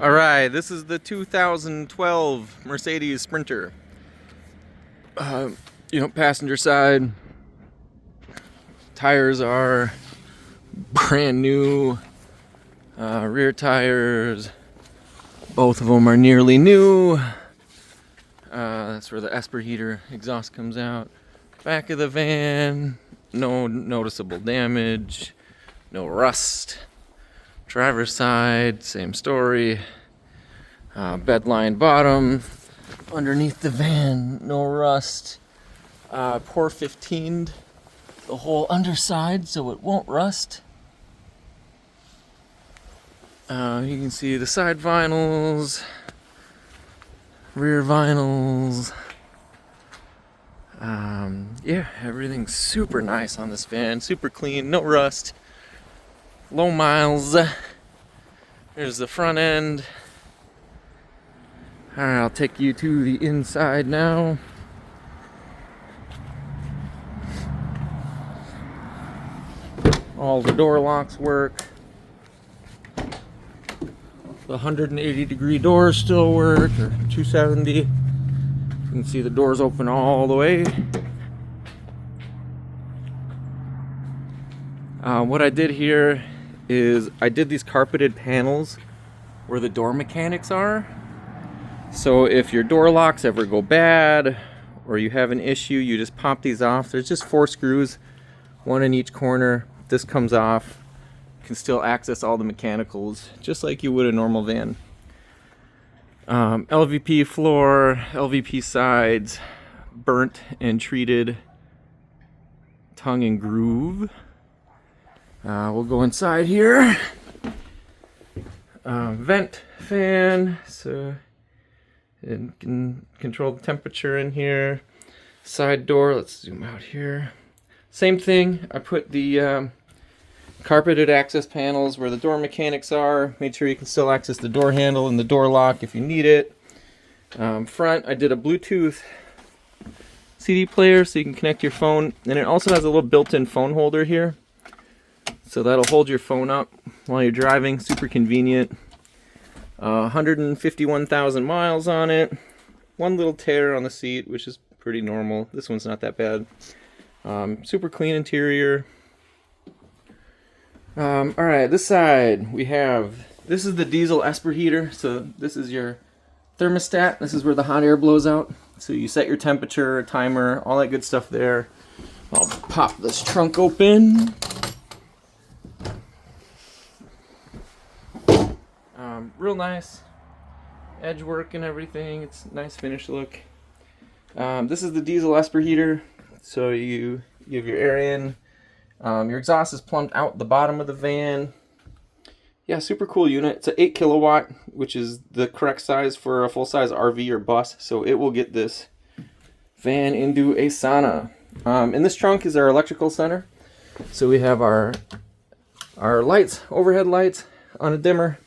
All right, this is the 2012 Mercedes Sprinter. Uh, Passenger side tires are brand new. Rear tires, both of them are nearly new. That's where the Esper heater exhaust comes out. Back of the van, no noticeable damage, no rust. Driver's side, same story. Bedline bottom, underneath the van, no rust. Pour 15'd the whole underside so it won't rust. You can see the side vinyls, rear vinyls. Yeah, everything's super nice on this van, super clean, no rust, low miles. There's the front end. Alright, I'll take you to the inside now. All the door locks work. The 180-degree doors still work, or 270. You can see the doors open all the way. What I did here is I did these carpeted panels where the door mechanics are. So if your door locks ever go bad or you have an issue, you just pop these off. There's just 4 screws, one in each corner. This comes off. You can still access all the mechanicals just like you would a normal van. LVP floor, LVP sides, burnt and treated tongue and groove. We'll go inside here. Vent fan, so it can control the temperature in here. Side door, let's zoom out here. Same thing, I put the carpeted access panels where the door mechanics are. Made sure you can still access the door handle and the door lock if you need it. Front, I did a Bluetooth CD player so you can connect your phone. And it also has a little built-in phone holder here. So that'll hold your phone up while you're driving, super convenient. 151,000 miles on it. One little tear on the seat, which is pretty normal. This one's not that bad. Super clean interior. Alright, this side we have, this is the diesel Esper heater. So this is your thermostat. This is where the hot air blows out. So you set your temperature, timer, all that good stuff there. I'll pop this trunk open. Real nice edge work and everything. It's a nice finish look. This is the diesel Esper heater. So you have your air in. Your exhaust is plumbed out the bottom of the van. Yeah, super cool unit. It's an 8 kilowatt, which is the correct size for a full-size RV or bus. So it will get this van into a sauna. In this trunk is our electrical center. So we have our lights, overhead lights on a dimmer.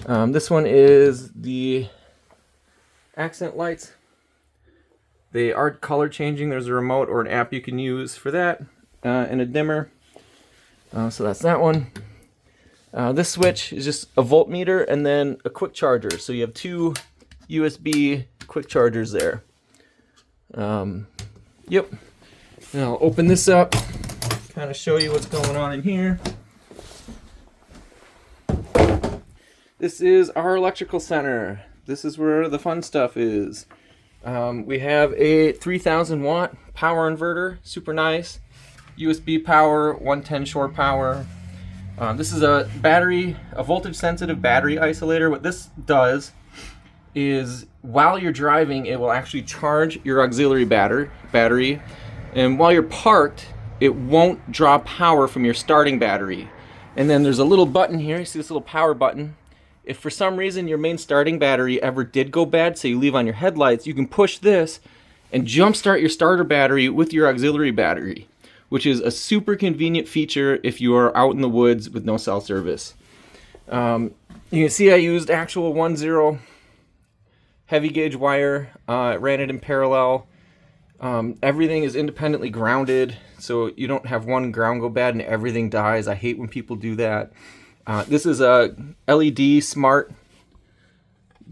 This one is the accent lights. They are color changing. There's a remote or an app you can use for that, and a dimmer. So that's that one. This switch is just a voltmeter and then a quick charger. So you have 2 USB quick chargers there. Yep. And I'll open this up, kind of show you what's going on in here. This is our electrical center. This is where the fun stuff is. We have a 3000 watt power inverter, super nice. USB power, 110 shore power. This is a voltage sensitive battery isolator. What this does is while you're driving, it will actually charge your auxiliary battery. And while you're parked, it won't draw power from your starting battery. And then there's a little button here. You see this little power button? If for some reason your main starting battery ever did go bad, so you leave on your headlights, you can push this and jumpstart your starter battery with your auxiliary battery, which is a super convenient feature if you are out in the woods with no cell service. You can see I used actual 1-0 heavy gauge wire, ran it in parallel. Everything is independently grounded, so you don't have one ground go bad and everything dies. I hate when people do that. This is a LED smart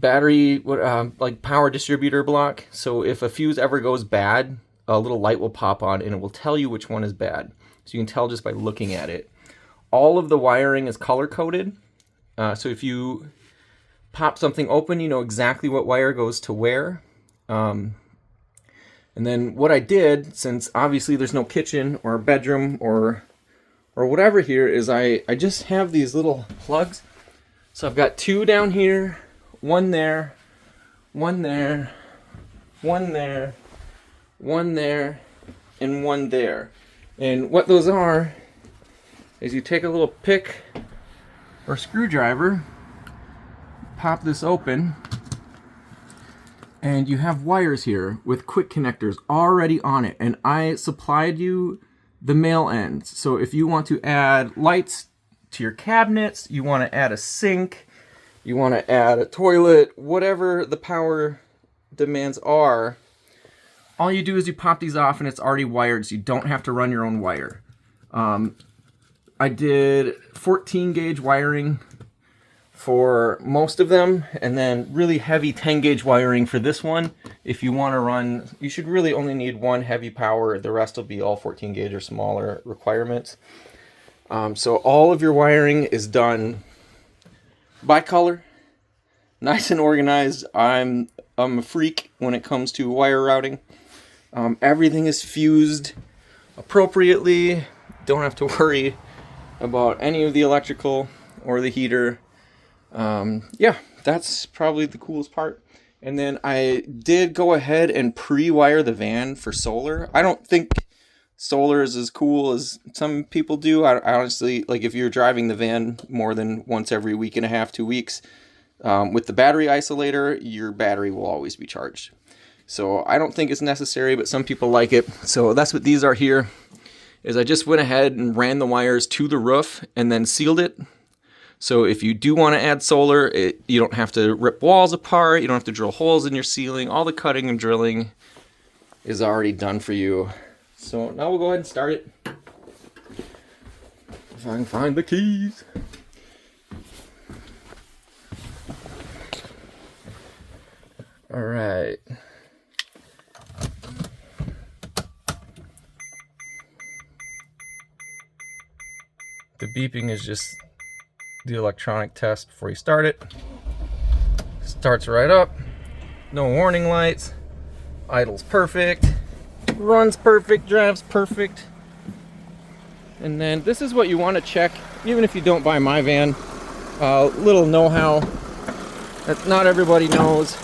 battery, like power distributor block. So if a fuse ever goes bad, a little light will pop on and it will tell you which one is bad. So you can tell just by looking at it. All of the wiring is color coded. So if you pop something open, you know exactly what wire goes to where. And then what I did, since obviously there's no kitchen or bedroom or whatever here, is I just have these little plugs. So I've got 2 down here, 1 there, 1 there, 1 there, 1 there, and 1 there. And what those are is you take a little pick or screwdriver, pop this open, and you have wires here with quick connectors already on it. And I supplied you the male ends. So if you want to add lights to your cabinets, you want to add a sink, you want to add a toilet, whatever the power demands are, all you do is you pop these off and it's already wired, so you don't have to run your own wire. I did 14 gauge wiring for most of them, and then really heavy 10 gauge wiring for this one. If you want to run, you should really only need 1 heavy power. The rest will be all 14 gauge or smaller requirements. So all of your wiring is done by color, nice and organized. I'm a freak when it comes to wire routing. Everything is fused appropriately. Don't have to worry about any of the electrical or the heater. Yeah, that's probably the coolest part. And then I did go ahead and pre-wire the van for solar. I don't think solar is as cool as some people do. I honestly, like, if you're driving the van more than once every week and a half, 2 weeks, with the battery isolator, your battery will always be charged. So I don't think it's necessary, but some people like it. So that's what these are here, is I just went ahead and ran the wires to the roof and then sealed it. So if you do want to add solar, you don't have to rip walls apart, you don't have to drill holes in your ceiling. All the cutting and drilling is already done for you. So now we'll go ahead and start it. If I can find the keys. All right. The beeping is just the electronic test before you start it. Starts right up. No warning lights. Idles perfect. Runs perfect. Drives perfect. And then this is what you want to check, even if you don't buy my van. Little know-how that not everybody knows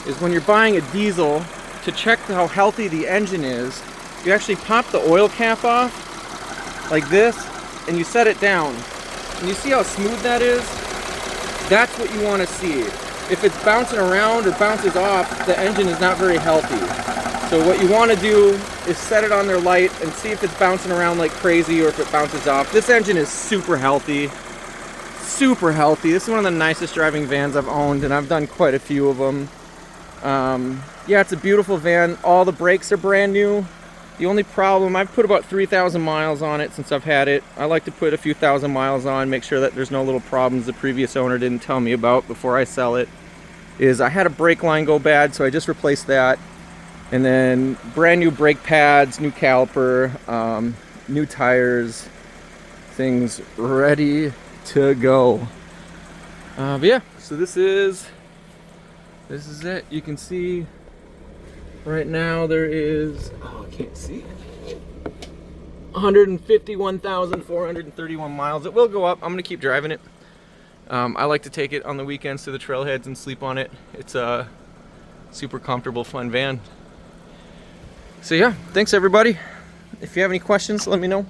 is when you're buying a diesel, to check how healthy the engine is, you actually pop the oil cap off like this and you set it down. And you see how smooth that is? That's what you want to see. If it's bouncing around or bounces off, the engine is not very healthy. So what you want to do is set it on their light and see if it's bouncing around like crazy or if it bounces off. This engine is super healthy. Super healthy. This is one of the nicest driving vans I've owned, and I've done quite a few of them. Yeah, it's a beautiful van. All the brakes are brand new. The only problem, I've put about 3,000 miles on it since I've had it. I like to put a few thousand miles on, make sure that there's no little problems the previous owner didn't tell me about before I sell it. Is I had a brake line go bad, so I just replaced that. And then brand new brake pads, new caliper, new tires, things ready to go. But yeah, so this is it. You can see right now there is, oh, I can't see, 151,431 miles. It will go up. I'm gonna keep driving it. I like to take it on the weekends to the trailheads and sleep on it. It's a super comfortable, fun van. So yeah, thanks everybody. If you have any questions, let me know.